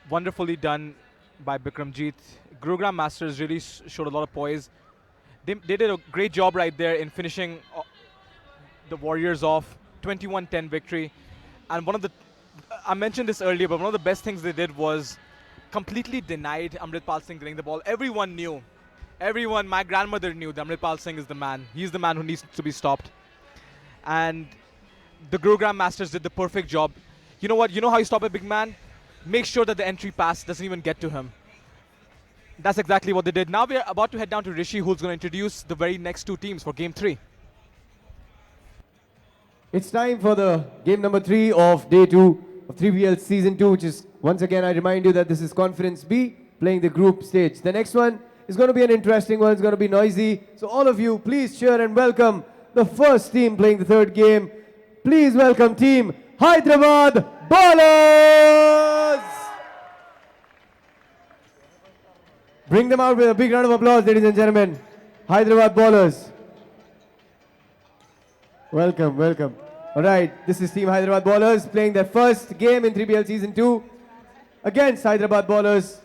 Wonderfully done by Bikramjeet. Gurugram Masters really showed a lot of poise. They did a great job right there in finishing the Warriors off. 21-10 victory. And one of the, I mentioned this earlier, but one of the best things they did was completely denied Amritpal Singh getting the ball. Everyone knew. Everyone, my grandmother knew that Amritpal Singh is the man. He's the man who needs to be stopped. And the Gurugram Masters did the perfect job. You know what? You know how you stop a big man? Make sure that the entry pass doesn't even get to him. That's exactly what they did. Now we're about to head down to Rishi, who's going to introduce the very next two teams for Game 3. It's time for the game number 3 of day 2 of 3BL Season 2, which is, once again, I remind you that this is Conference B, playing the group stage. The next one is going to be an interesting one. It's going to be noisy. So all of you, please cheer and welcome the first team playing the third game. Please welcome team Hyderabad Ballers! Bring them out with a big round of applause, ladies and gentlemen. Hyderabad Ballers. Welcome, welcome. All right, this is Team Hyderabad Ballers playing their first game in 3BL Season 2 against Hyderabad Ballers,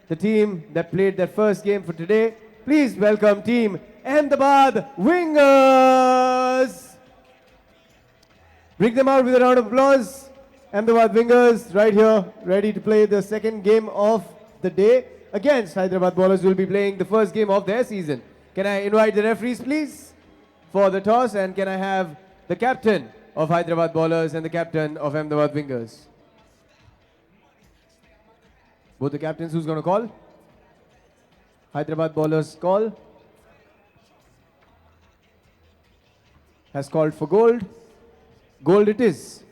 the team that played their first game for today. Please welcome Team Ahmedabad Wingers. Bring them out with a round of applause. Ahmedabad Wingers right here, ready to play the second game of the day against Hyderabad Ballers, who will be playing the first game of their season. Can I invite the referees, please, for the toss, and can I have the captain of Hyderabad Ballers and the captain of Ahmedabad Wingers? Both the captains, who's going to call? Hyderabad Ballers call. Has called for gold. Gold it is.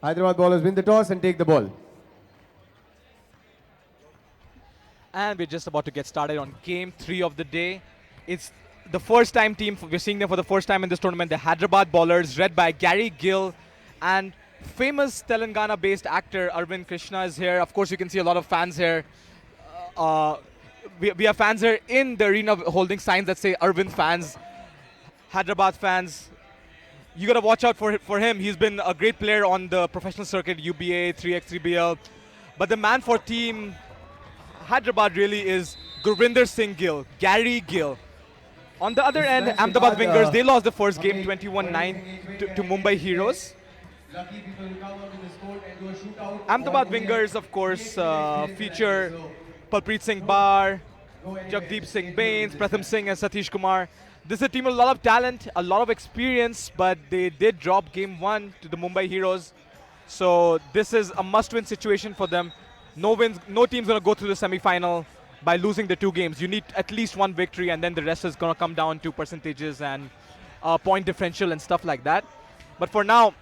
Hyderabad Ballers win the toss and take the ball. And we're just about to get started on Game 3 of the day. It's the first time team, we're seeing them for the first time in this tournament, the Hyderabad Ballers, led by Gary Gill, and famous Telangana-based actor Arvind Krishna is here. Of course, you can see a lot of fans here. We have fans here in the arena holding signs that say Arvind fans, Hyderabad fans. You got to watch out for him. He's been a great player on the professional circuit, UBA, 3x3BL. But the man for team Hyderabad really is Gurvinder Singh Gill, Gary Gill. On the other end, Ahmedabad Wingers, they lost the first game 21-9 to Mumbai Heroes. Ahmedabad Wingers, of course, feature Palpreet Singh Bar, Jagdeep Singh Bains, Pratham Singh and Satish Kumar. This is a team with a lot of talent, a lot of experience, but they did drop game 1 to the Mumbai Heroes. So this is a must-win situation for them. No team's going to go through the semi-final by losing the 2 games. You need at least 1 victory, and then the rest is going to come down to percentages and point differential and stuff like that. But for now,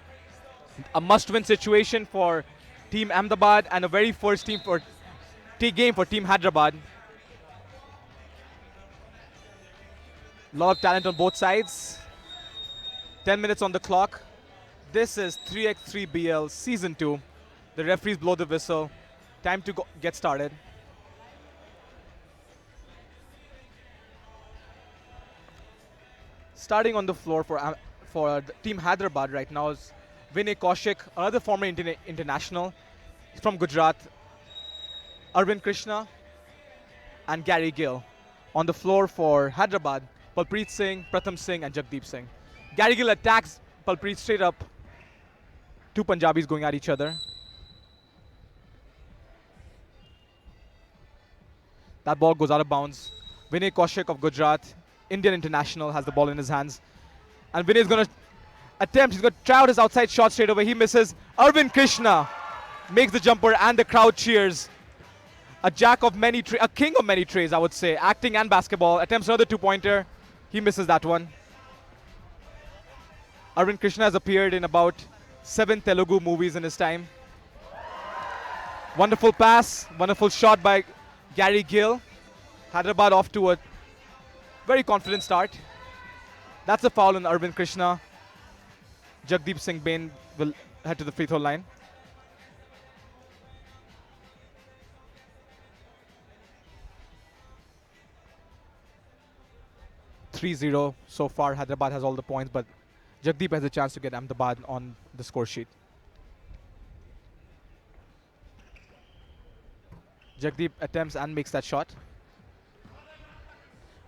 a must-win situation for Team Ahmedabad and a very first game for Team Hyderabad. A lot of talent on both sides. 10 minutes on the clock. This is 3x3BL Season 2. The referees blow the whistle. Time to get started. Starting on the floor for the Team Hyderabad right now is Vinay Kaushik, another former international. He's from Gujarat. Arvind Krishna and Gary Gill. On the floor for Hyderabad, Palpreet Singh, Pratham Singh and Jagdeep Singh. Gary Gill attacks Palpreet straight up. 2 Punjabis going at each other. That ball goes out of bounds. Vinay Kaushik of Gujarat, Indian international, has the ball in his hands. And Vinay is going to attempt, he's going to try out his outside shot straight away. He misses. Arvind Krishna makes the jumper and the crowd cheers. A jack of many a king of many trades, I would say. Acting and basketball. Attempts another 2-pointer. He misses that one. Arvind Krishna has appeared in about 7 Telugu movies in his time. Wonderful pass, wonderful shot by Gary Gill. Hyderabad off to a very confident start. That's a foul on Arvind Krishna. Jagdeep Singh Bain will head to the free throw line. .30 so far. Hyderabad has all the points, but Jagdeep has a chance to get Ahmedabad on the score sheet. Jagdeep attempts and makes that shot.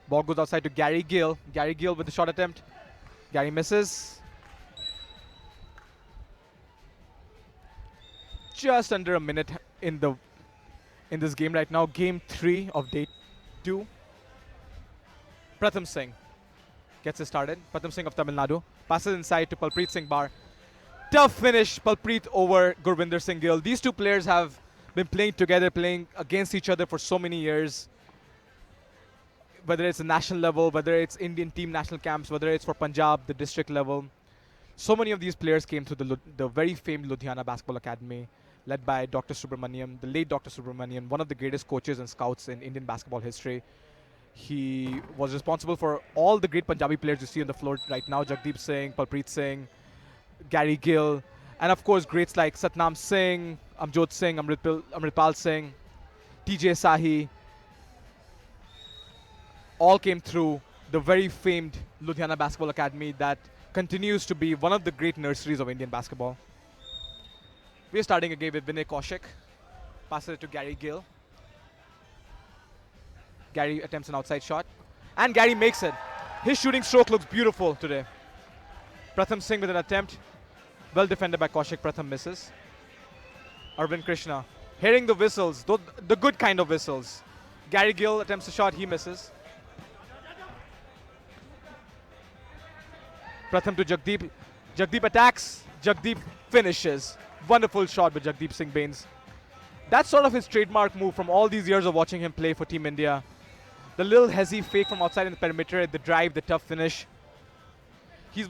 Ball goes outside to Gary Gill. Gary Gill with the shot attempt. Gary misses. Just under a minute in this game right now. Game 3 of day 2. Pratham Singh gets it started. Pratham Singh of Tamil Nadu passes inside to Palpreet Singh Bar. Tough finish, Palpreet over Gurvinder Singh Gill. These two players have been playing together, playing against each other for so many years. Whether it's the national level, whether it's Indian team national camps, whether it's for Punjab, the district level. So many of these players came through the very famed Ludhiana Basketball Academy, led by Dr. Subramaniam, the late Dr. Subramaniam, one of the greatest coaches and scouts in Indian basketball history. He was responsible for all the great Punjabi players you see on the floor right now. Jagdeep Singh, Palpreet Singh, Gary Gill, and of course greats like Satnam Singh, Amjot Singh, Amritpal Singh, TJ Sahi, all came through the very famed Ludhiana Basketball Academy that continues to be one of the great nurseries of Indian basketball. We are starting again with Vinay Kaushik. Passes it to Gary Gill. Gary attempts an outside shot. And Gary makes it. His shooting stroke looks beautiful today. Pratham Singh with an attempt. Well defended by Kaushik. Pratham misses. Arvind Krishna hearing the whistles, the good kind of whistles. Gary Gill attempts a shot. He misses. Pratham to Jagdeep. Jagdeep attacks. Jagdeep finishes. Wonderful shot by Jagdeep Singh Bains. That's sort of his trademark move from all these years of watching him play for Team India. The little hezzy fake from outside in the perimeter, the drive, the tough finish. He's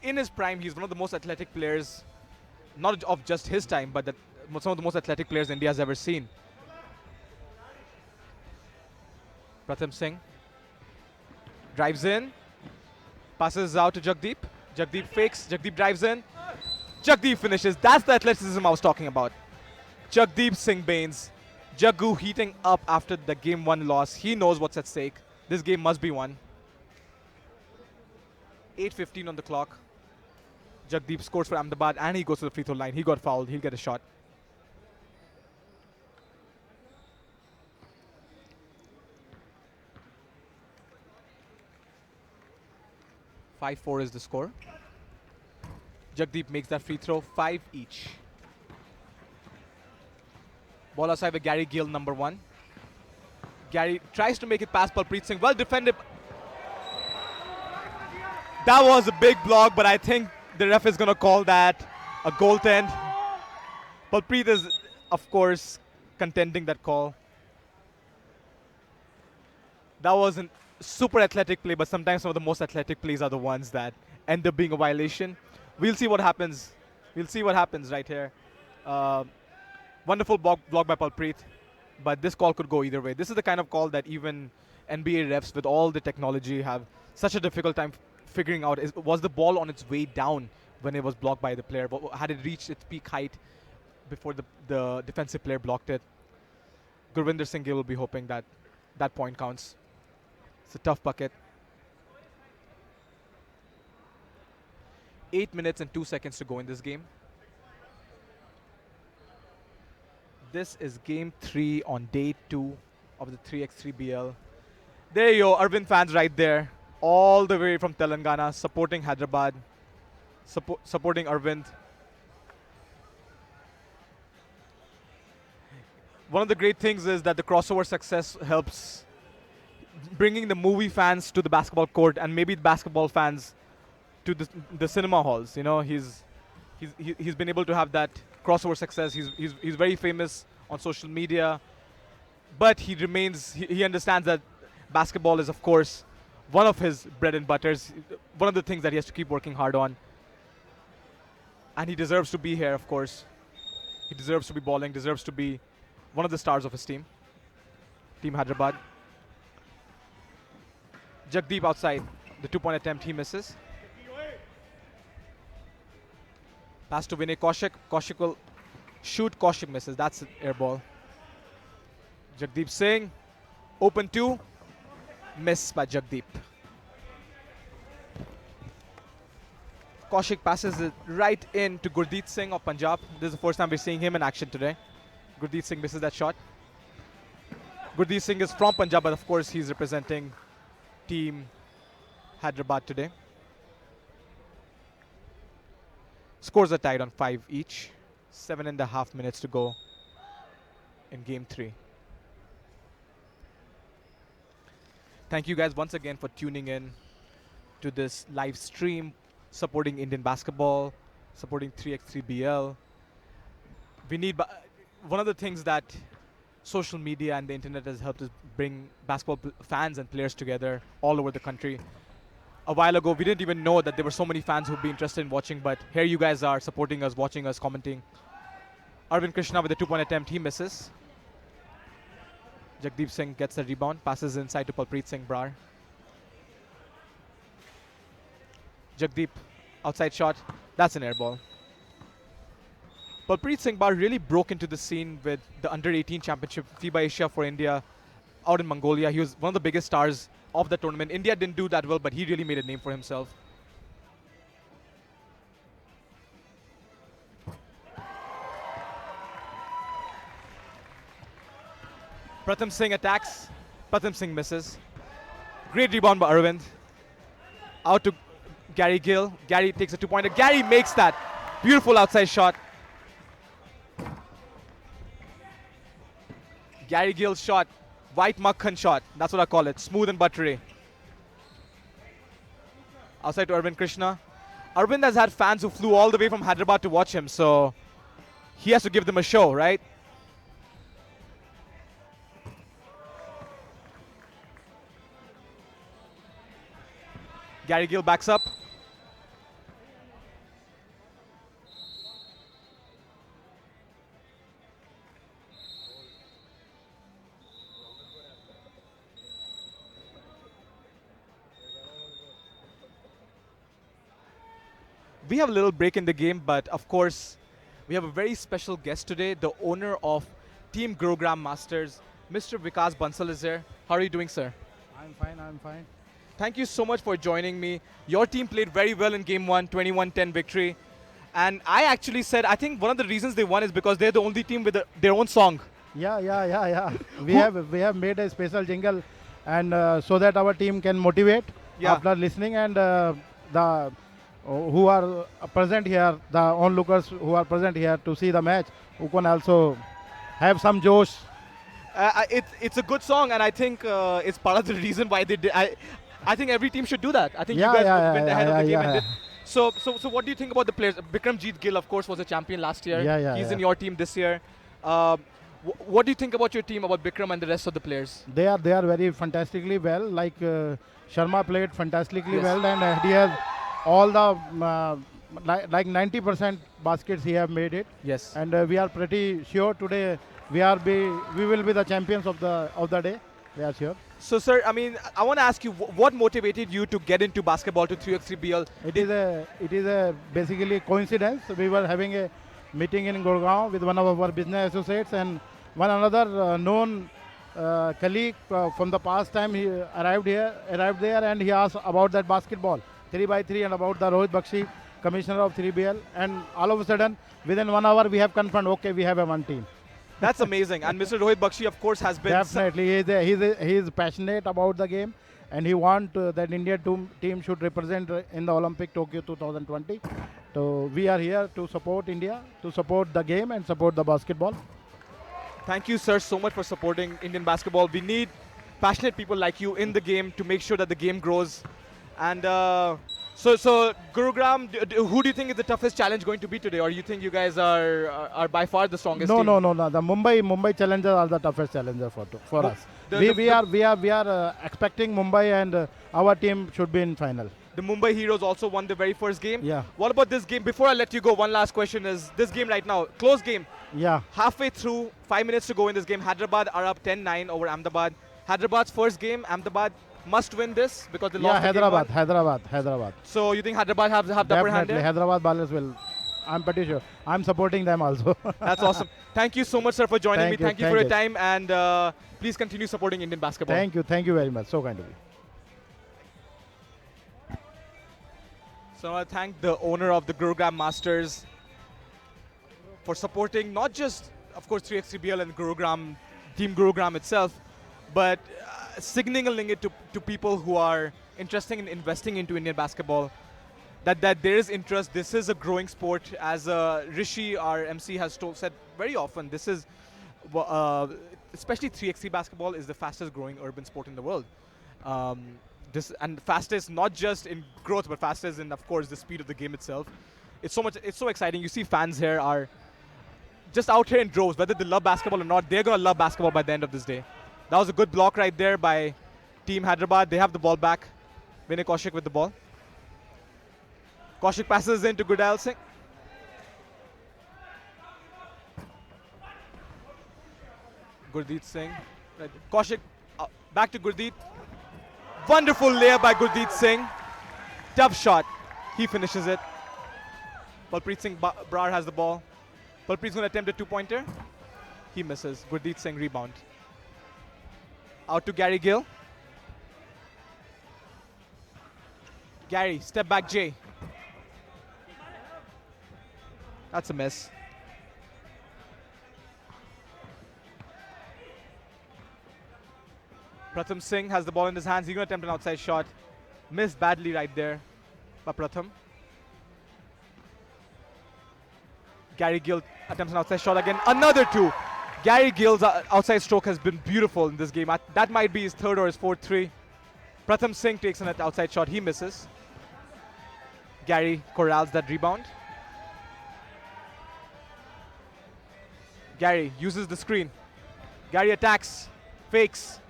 in his prime. He's one of the most athletic players, not of just his time, but some of the most athletic players India has ever seen. Pratham Singh drives in, passes out to Jagdeep. Jagdeep fakes. Jagdeep drives in. Jagdeep finishes. That's the athleticism I was talking about. Jagdeep Singh Bains. Jaggu heating up after the game 1 loss. He knows what's at stake. This game must be won. 8:15 on the clock. Jagdeep scores for Ahmedabad and he goes to the free throw line. He got fouled. He'll get a shot. (5-4) is the score. Jagdeep makes that free throw. 5 each. Ball outside with Gary Gill, number 1. Gary tries to make it past Palpreet Singh. Well defended. That was a big block, but I think the ref is going to call that a goaltend. Palpreet is, of course, contending that call. That wasn't super athletic play, but sometimes some of the most athletic plays are the ones that end up being a violation. We'll see what happens. We'll see what happens right here. Wonderful block by Palpreet, but this call could go either way. This is the kind of call that even NBA refs with all the technology have such a difficult time figuring out. Was the ball on its way down when it was blocked by the player? Had it reached its peak height before the defensive player blocked it? Gurvinder Singh Gill will be hoping that that point counts. It's a tough bucket. 8 minutes and 2 seconds to go in this game. This is game 3 on day 2 of the 3x3 BL. There you go, Arvind fans right there. All the way from Telangana, supporting Hyderabad, supporting Arvind. One of the great things is that the crossover success helps bringing the movie fans to the basketball court and maybe the basketball fans to the cinema halls. You know, he's been able to have that crossover success. He's very famous on social media, but he understands that basketball is, of course, one of his bread and butters, one of the things that he has to keep working hard on. And he deserves to be here, of course. He deserves to be balling, deserves to be one of the stars of his team. Team Hyderabad. Jagdeep outside. The 2-point attempt, he misses. Pass to Vinay Kaushik. Kaushik will shoot. Kaushik misses. That's an air ball. Jagdeep Singh. Open 2. Miss by Jagdeep. Kaushik passes it right in to Gurdeep Singh of Punjab. This is the first time we're seeing him in action today. Gurdeep Singh misses that shot. Gurdeep Singh is from Punjab, but of course he's representing team Hyderabad today. Scores are tied on 5 each. 7.5 minutes to go in game 3. Thank you guys once again for tuning in to this live stream, supporting Indian basketball, supporting 3x3BL. We need one of the things that social media and the internet has helped us bring basketball fans and players together all over the country. A while ago, we didn't even know that there were so many fans who'd be interested in watching, but here you guys are supporting us, watching us, commenting. Arvind Krishna with a 2-point attempt, he misses. Jagdeep Singh gets the rebound, passes inside to Palpreet Singh Brar. Jagdeep, outside shot, that's an air ball. Palpreet Singh Brar really broke into the scene with the Under-18 Championship, FIBA Asia for India, out in Mongolia. He was one of the biggest stars of the tournament. India didn't do that well, but he really made a name for himself. Pratham Singh attacks. Pratham Singh misses. Great rebound by Arvind. Out to Gary Gill. Gary takes a 2-pointer. Gary makes that. Beautiful outside shot. Gary Gill's shot. White Makhan shot. That's what I call it. Smooth and buttery. Outside to Arvind Krishna. Arvind has had fans who flew all the way from Hyderabad to watch him, so he has to give them a show, right? Gary Gill backs up. We have a little break in the game, but of course, we have a very special guest today. The owner of Team Gurugram Masters, Mr. Vikas Bansal is here. How are you doing, sir? I'm fine, I'm fine. Thank you so much for joining me. Your team played very well in Game 1, 21-10 victory. And I actually said, I think one of the reasons they won is because they're the only team with their own song. Yeah. We have made a special jingle, and so that our team can motivate after listening, and the who are present here, the onlookers who are present here to see the match, who can also have some josh. It's a good song, and I think it's part of the reason why they did. I think every team should do that. I think you guys went ahead of the game and did. So what do you think about the players? Bikramjeet Gill, of course, was a champion last year. He's in your team this year. What do you think about your team, about Bikram and the rest of the players? They are very fantastically well. Like Sharma played fantastically well, and he has all the like 90% baskets he have made it. Yes. And we are pretty sure today we will be the champions of the day. We are sure. So, sir, I mean, I want to ask you, what motivated you to get into basketball, to 3x3BL? It is a basically coincidence. We were having a meeting in Gurgaon with one of our business associates, and one another known colleague from the past time. He arrived there, and he asked about that basketball 3x3 and about the Rohit Bakshi, commissioner of 3BL, and all of a sudden, within 1 hour, we have confirmed, okay, we have a one team. That's amazing. And Mr. Rohit Bakshi, of course, has been... Definitely. He is passionate about the game, and he wants that India team should represent in the Olympic Tokyo 2020. So we are here to support India, to support the game and support the basketball. Thank you, sir, so much for supporting Indian basketball. We need passionate people like you in the game to make sure that the game grows. And so Gurugram, who do you think is the toughest challenge going to be today? Or you think you guys are by far the strongest team? No. The Mumbai challengers are the toughest challenger for us. We are expecting Mumbai, and our team should be in final. The Mumbai Heroes also won the very first game. Yeah. What about this game? Before I let you go, one last question is this game right now, close game. Yeah. Halfway through, 5 minutes to go in this game. Hyderabad are up 10-9 over Ahmedabad. Hyderabad's first game, Ahmedabad must win this because they lost the game. Hyderabad. So you think Hyderabad have the upper hand there? Definitely, Hyderabad ballers will. I'm pretty sure. I'm supporting them also. That's awesome. Thank you so much, sir, for joining me. Thank you for your you. time, and please continue supporting Indian basketball. Thank you very much. So kind of you. So I want to thank the owner of the Gurugram Masters for supporting not just, of course, 3x3BL and Gurugram, Team Gurugram itself, but signaling it to people who are interested in investing into Indian basketball that there is interest. This is a growing sport. As Rishi, our MC, has said very often, this is, especially 3x3 basketball, is the fastest growing urban sport in the world. This and fastest not just in growth, but fastest in, of course, the speed of the game itself. It's so exciting. You see fans here are just out here in droves. Whether they love basketball or not, they're going to love basketball by the end of this day. That was a good block right there by Team Hyderabad. They have the ball back. Vinay Kaushik with the ball. Kaushik passes in to Gurdail Singh. Gurdeep Singh. Right. Kaushik back to Gurdeep. Wonderful layup by Gurdeep Singh. Tough shot. He finishes it. Palpreet Singh Brar has the ball. Palpreet's going to attempt a two-pointer. He misses. Gurdeep Singh rebound. Out to Gary Gill. Gary, step back J. That's a miss. Pratham Singh has the ball in his hands. He's going to attempt an outside shot. Missed badly right there by Pratham. Gary Gill attempts an outside shot again. Another two. Gary Gill's outside stroke has been beautiful in this game. That might be his third or his fourth three. Pratham Singh takes an outside shot. He misses. Gary corrals that rebound. Gary uses the screen. Gary attacks. Fakes.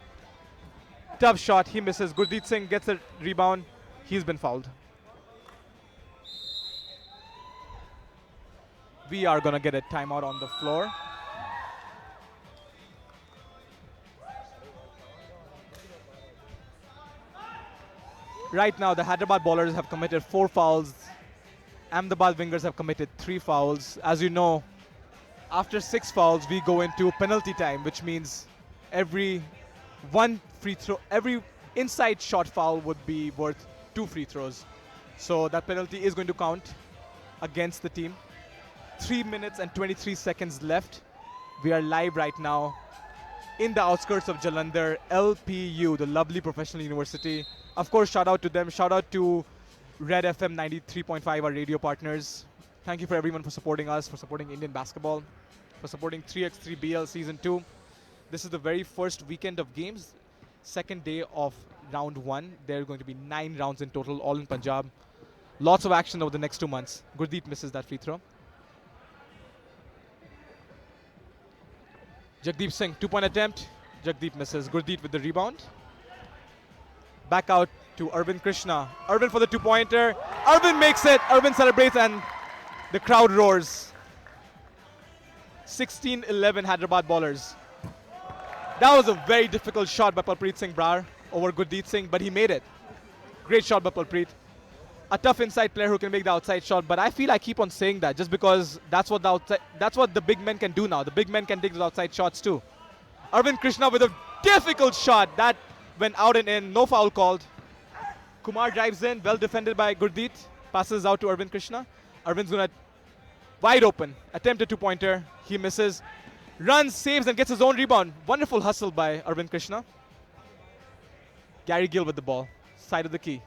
Tough shot. He misses. Gurdeep Singh gets a rebound. He's been fouled. We are going to get a timeout on the floor. Right now, the Hyderabad bowlers have committed 4 fouls. Ahmedabad wingers have committed 3 fouls. As you know, after 6 fouls, we go into penalty time, which means every one free throw, every inside shot foul would be worth 2 free throws. So that penalty is going to count against the team. 3 minutes and 23 seconds left. We are live right now in the outskirts of Jalandhar, LPU, the lovely professional university. Of course, shout out to them. Shout out to Red FM 93.5, our radio partners. Thank you for everyone for supporting us, for supporting Indian basketball, for supporting 3x3 BL Season 2. This is the very first weekend of games, second day of round 1. There are going to be 9 rounds in total, all in Punjab. Lots of action over the next 2 months. Gurdeep misses that free throw. Jagdeep Singh, 2-point attempt. Jagdeep misses. Gurdeep with the rebound. Back out to Arvind Krishna. Arvind for the 2-pointer. Arvind makes it. Arvind celebrates and the crowd roars. 16-11 Hyderabad bowlers. That was a very difficult shot by Palpreet Singh Brar over Gurdeep Singh, but he made it. Great shot by Palpreet. A tough inside player who can make the outside shot, but I feel I keep on saying that just because that's what the big men can do now. The big men can take those outside shots too. Arvind Krishna with a difficult shot that went out and in, no foul called. Kumar drives in, well defended by Gurdeep. Passes out to Arvind Krishna. Arvind's gonna wide open, attempt a 2-pointer. He misses. Runs, saves and gets his own rebound. Wonderful hustle by Arvind Krishna. Gary Gill with the ball, side of the key.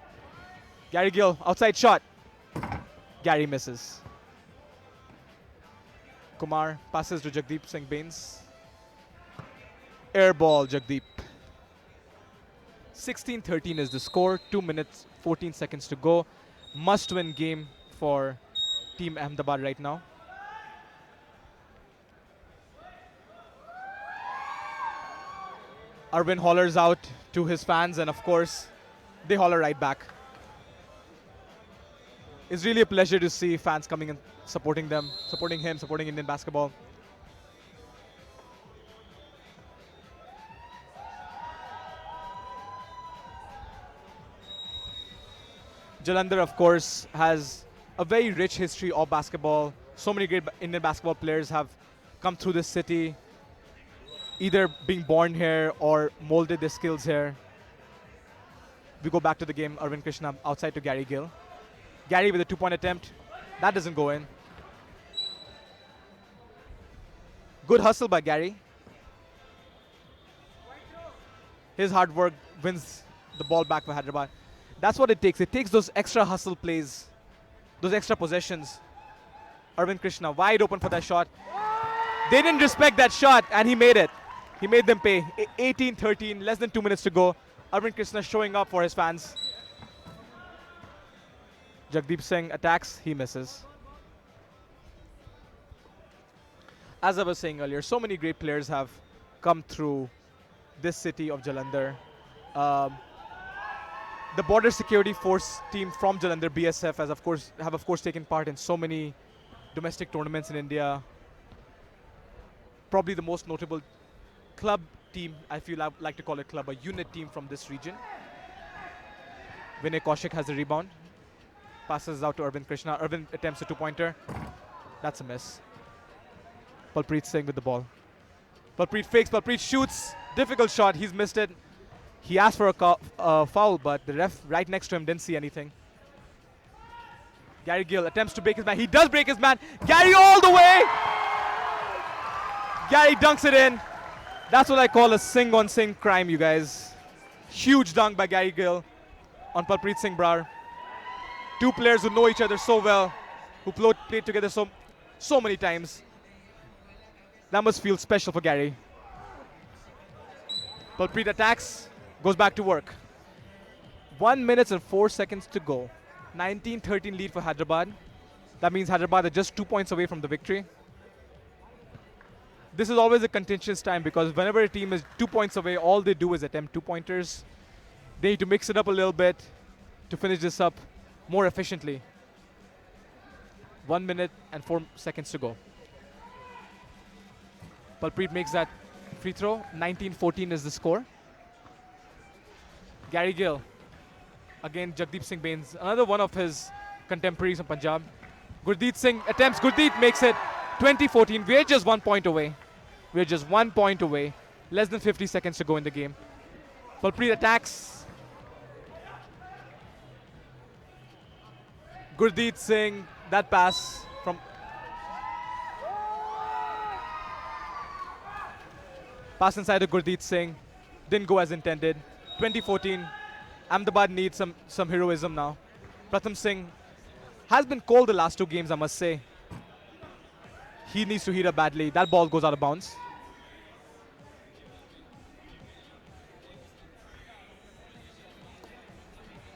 Gary Gill, outside shot. Gary misses. Kumar passes to Jagdeep Singh Bains. Air ball, Jagdeep. 16-13 is the score. 2 minutes, 14 seconds to go. Must-win game for Team Ahmedabad right now. Arvind hollers out to his fans, and of course, they holler right back. It's really a pleasure to see fans coming and supporting them, supporting him, supporting Indian basketball. Jalandhar, of course, has a very rich history of basketball. So many great Indian basketball players have come through this city, either being born here or molded their skills here. We go back to the game. Arvind Krishna outside to Gary Gill. Gary with a 2-point attempt. That doesn't go in. Good hustle by Gary. His hard work wins the ball back for Hyderabad. That's what it takes. It takes those extra hustle plays, those extra possessions. Arvind Krishna wide open for that shot. They didn't respect that shot, and he made it. He made them pay. 18-13, less than 2 minutes to go. Arvind Krishna showing up for his fans. Jagdeep Singh attacks, he misses. As I was saying earlier, so many great players have come through this city of Jalandhar. The Border Security Force team from Jalandhar, BSF, have of course taken part in so many domestic tournaments in India. Probably the most notable club team, I feel I like to call it club, a unit team from this region. Vinay Kaushik has the rebound. Passes out to Arvind Krishna. Arvind attempts a two-pointer. That's a miss. Palpreet Singh with the ball. Palpreet fakes, Palpreet shoots. Difficult shot, he's missed it. He asked for a foul, but the ref right next to him didn't see anything. Gary Gill attempts to break his man. He does break his man. Gary all the way! Gary dunks it in. That's what I call a sing-on-sing crime, you guys. Huge dunk by Gary Gill on Palpreet Singh Brar. Two players who know each other so well, who played together so many times. That must feel special for Gary. Palpreet attacks, goes back to work. 1 minute and 4 seconds to go. 19-13 lead for Hyderabad. That means Hyderabad are just 2 points away from the victory. This is always a contentious time because whenever a team is 2 points away, all they do is attempt two-pointers. They need to mix it up a little bit to finish this up more efficiently. 1 minute and 4 seconds to go. Palpreet makes that free throw. 19-14 is the score. Gary Gill. Again, Jagdeep Singh Bains. Another one of his contemporaries from Punjab. Gurdeep Singh attempts. Gurdeep makes it. 20-14. We're just 1 point away. We're just 1 point away. Less than 50 seconds to go in the game. Palpreet attacks. Gurdeep Singh, that pass from... Pass inside to Gurdeep Singh. Didn't go as intended. 20-14. Ahmedabad needs some heroism now. Pratham Singh has been cold the last 2 games, I must say. He needs to heat up badly. That ball goes out of bounds.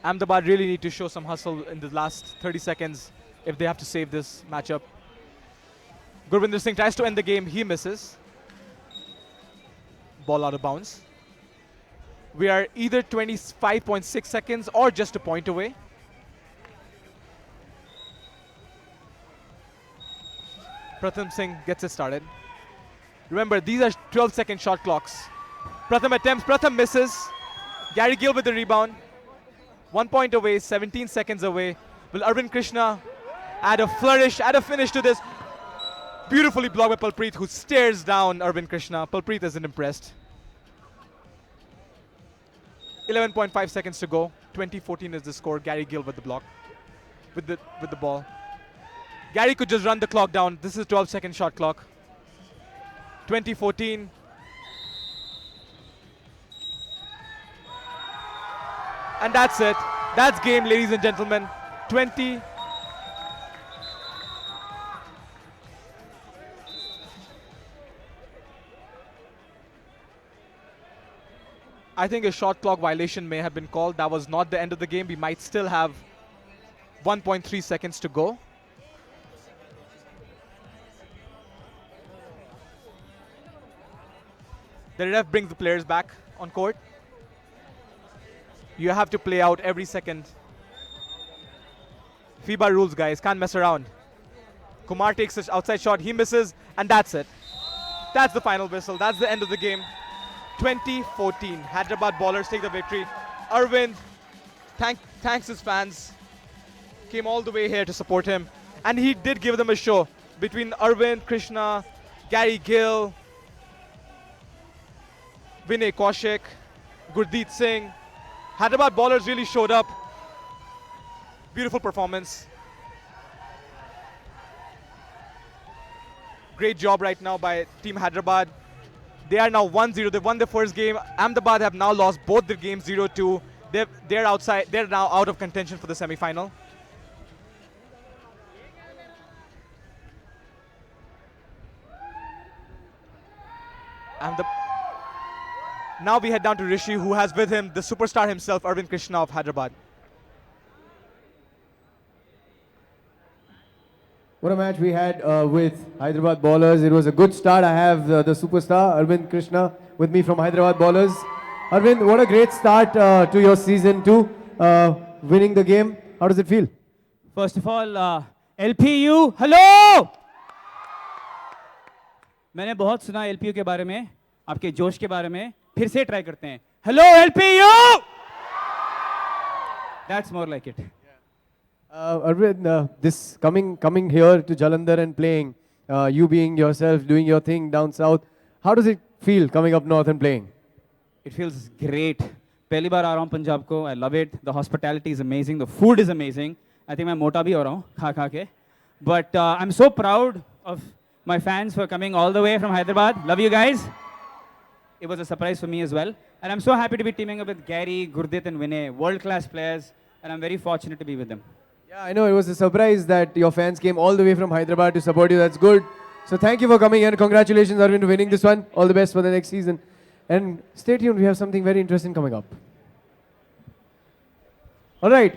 Ahmedabad really need to show some hustle in the last 30 seconds if they have to save this matchup. Gurvinder Singh tries to end the game. He misses. Ball out of bounds. We are either 25.6 seconds or just a point away. Pratham Singh gets it started. Remember, these are 12-second shot clocks. Pratham attempts, Pratham misses. Gary Gill with the rebound. 1 point away, 17 seconds away. Will Arvind Krishna add a flourish, add a finish to this? Beautifully blocked by Palpreet, who stares down Arvind Krishna. Palpreet isn't impressed. 11.5 seconds to go. 20-14 is the score. Gary Gill with the block, with the ball. Gary could just run the clock down. This is a 12-second shot clock. 20-14. And that's it. That's game, ladies and gentlemen. 20. I think a shot clock violation may have been called. That was not the end of the game. We might still have 1.3 seconds to go. The ref brings the players back on court. You have to play out every second. FIBA rules, guys. Can't mess around. Kumar takes the outside shot. He misses. And that's it. That's the final whistle. That's the end of the game. 20-14. Hyderabad ballers take the victory. Arvind thanks his fans. Came all the way here to support him. And he did give them a show. Between Arvind, Krishna, Gary Gill, Vinay Kaushik, Gurdeep Singh. Hyderabad ballers really showed up. Beautiful performance. Great job right now by Team Hyderabad. They are now 1-0. They won the first game. Ahmedabad have now lost both their games 0-2. They're outside. They're now out of contention for the semi-final. And now we head down to Rishi, who has with him the superstar himself, Arvind Krishna of Hyderabad. What a match we had with Hyderabad Ballers. It was a good start. I have the superstar, Arvind Krishna, with me from Hyderabad Ballers. Arvind, what a great start to your season 2, winning the game. How does it feel? First of all, LPU, hello! मैंने बहुत सुना LPU के बारे में, आपके जोश के बारे में. फिर से ट्राई करते हैं. Hello LPU! That's more like it. Arvind, this coming here to Jalandhar and playing, you being yourself, doing your thing down south, how does it feel coming up north and playing? It feels great. पहली बार आ रहा हूँ पंजाब को. I love it. The hospitality is amazing. The food is amazing. I think मैं मोटा भी हो रहा हूँ खा के. But I'm so proud of my fans for coming all the way from Hyderabad. Love you guys. It was a surprise for me as well. And I'm so happy to be teaming up with Gary, Gurdit and Vinay, world-class players. And I'm very fortunate to be with them. Yeah, I know it was a surprise that your fans came all the way from Hyderabad to support you. That's good. So thank you for coming and congratulations, Arvind, for winning this one. All the best for the next season. And stay tuned, we have something very interesting coming up. All right.